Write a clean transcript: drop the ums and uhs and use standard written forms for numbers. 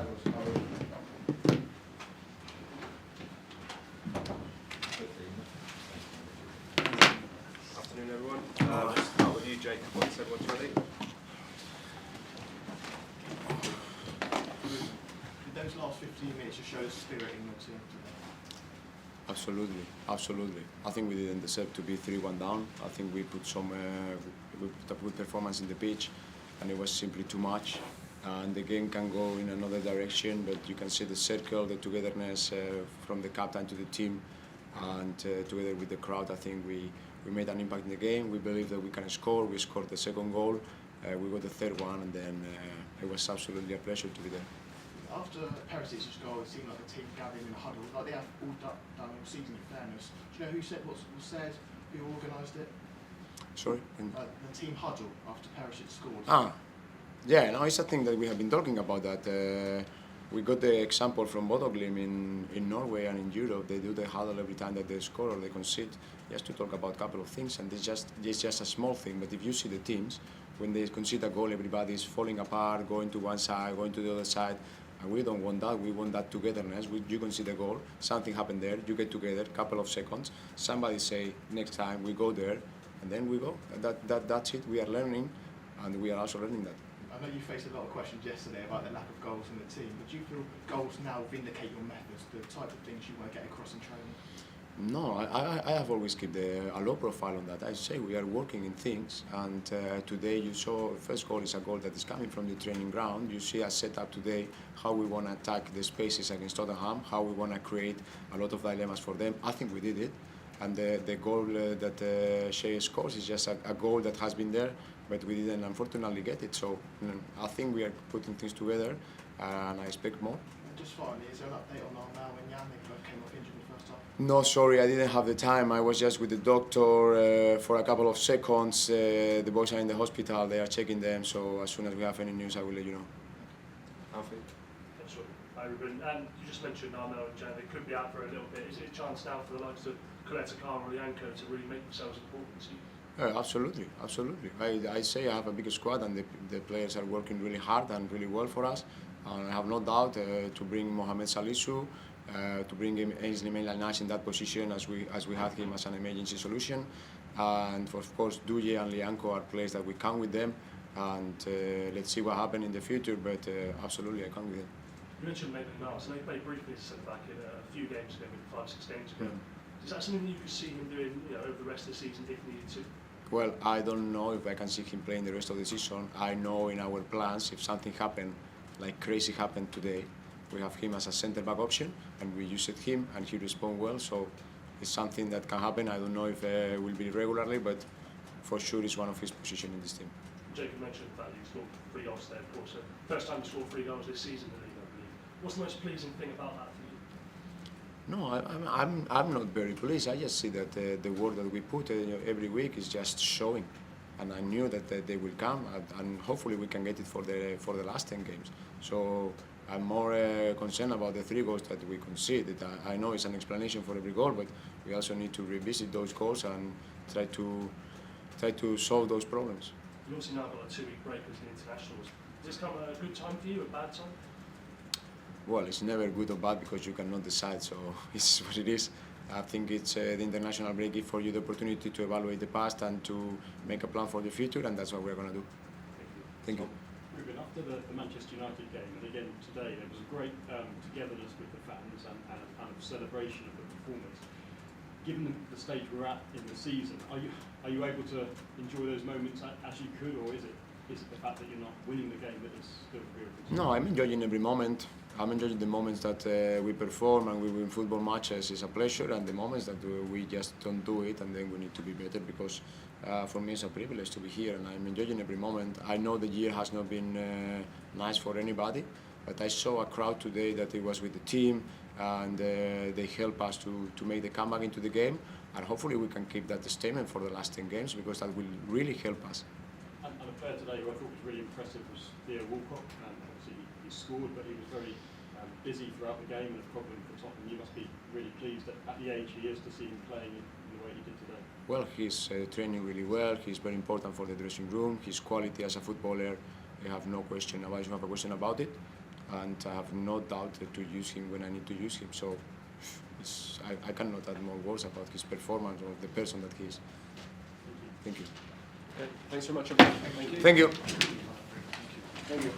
Afternoon, everyone. Let's start with you, Jake. Once everyone's ready. Did those last 15 minutes just show the spirit in your team today? Absolutely, absolutely. I think we didn't deserve to be 3-1 down. I think we put we put a good performance in the pitch, and it was simply too much. And the game can go in another direction, but you can see the circle, the togetherness from the captain to the team, and together with the crowd, I think we made an impact in the game. We believe that we can score. We scored the second goal. We got the third one, and then it was absolutely a pleasure to be there. After Perisic's goal, it seemed like the team gathered in a huddle, like they have all done all season, in fairness. Do you know who said what was said, who organised it? Sorry? The team huddle after Perisic scored. Yeah, no, it's a thing that we have been talking about. That we got the example from Bodø/Glimt in Norway and in Europe. They do the huddle every time that they score or they concede, just to talk about a couple of things. And it's just a small thing. But if you see the teams, when they concede a goal, everybody is falling apart, going to one side, going to the other side. And we don't want that. We want that togetherness. You concede a goal, something happened there, you get together, couple of seconds. Somebody say next time we go there, and then we go. That's it. We are learning, and we are also learning that. I know you faced a lot of questions yesterday about the lack of goals in the team, but do you feel goals now vindicate your methods, the type of things you want to get across in training? No, I have always kept a low profile on that. I say we are working in things, and today you saw first goal is a goal that is coming from the training ground. You see us set up today how we want to attack the spaces against Tottenham, how we want to create a lot of dilemmas for them. I think we did it, and the goal that Shea scores is just a goal that has been there, but we didn't unfortunately get it. So I think we are putting things together, and I expect more. And just finally, is there an update on Armel and Jan? They both came off injured in the first half. No, sorry, I didn't have the time. I was just with the doctor for a couple of seconds. The boys are in the hospital, they are checking them, so as soon as we have any news, I will let you know. Alfie? Hi, Ruben. You just mentioned Armel and Jan, they could be out for a little bit. Is it a chance now for the likes of Coletta Carr or Lianco to really make themselves important to you? Absolutely, absolutely. I say I have a big squad, and the players are working really hard and really well for us. And I have no doubt to bring Mohamed Salisu, to bring him Ainsley Maitland-Niles in that position as we had him as an emergency solution. And of course, Duje and Lianco are players that we count with them. And let's see what happens in the future, but absolutely I count with them. You mentioned Maitland-Niles, and they played briefly as a centre-back in a few games ago, maybe 5-6 games ago. Is that something that you could see him doing over the rest of the season if needed to? Well, I don't know if I can see him playing the rest of the season. I know in our plans, if something happened, like crazy happened today, we have him as a centre-back option, and we used him, and he responds well. So it's something that can happen. I don't know if it will be regularly, but for sure it's one of his positions in this team. Jacob mentioned the fact that you scored 3 goals today, of course. First time you scored 3 goals this season in the league, I believe. What's the most pleasing thing about that for you? No, I'm not very pleased. I just see that the work that we put every week is just showing, and I knew that they will come, and hopefully we can get it for the last 10 games. So I'm more concerned about the 3 goals that we conceded. I know it's an explanation for every goal, but we also need to revisit those goals and try to solve those problems. You obviously now got a 2-week break as the internationals. Does this come at a good time for you, a bad time? Well, it's never good or bad because you cannot decide, so it's what it is. I think it's the international break gives for you the opportunity to evaluate the past and to make a plan for the future, and that's what we're going to do. Thank you. Ruben, after the Manchester United game, and again today, there was a great togetherness with the fans and a kind of celebration of the performance. Given the stage we're at in the season, are you able to enjoy those moments as you could, or is it the fact that you're not winning the game that is still real? No, I'm enjoying every moment. I'm enjoying the moments that we perform and we win football matches is a pleasure, and the moments that we just don't do it and then we need to be better, because for me it's a privilege to be here and I'm enjoying every moment. I know the year has not been nice for anybody, but I saw a crowd today that it was with the team, and they help us to make the comeback into the game, and hopefully we can keep that statement for the last 10 games, because that will really help us. And a player today who I thought was really impressive was Theo Walcott. Obviously he scored, but he was very busy throughout the game, and a problem for Tottenham. You must be really pleased at the age he is to see him playing in the way he did today. Well, he's training really well. He's very important for the dressing room. His quality as a footballer, I have no question about it. You have a question about it. and I have no doubt to use him when I need to use him. So I cannot add more words about his performance or the person that he is. Thank you. Okay, thanks very much, everyone. Thank you. Thank you. Thank you.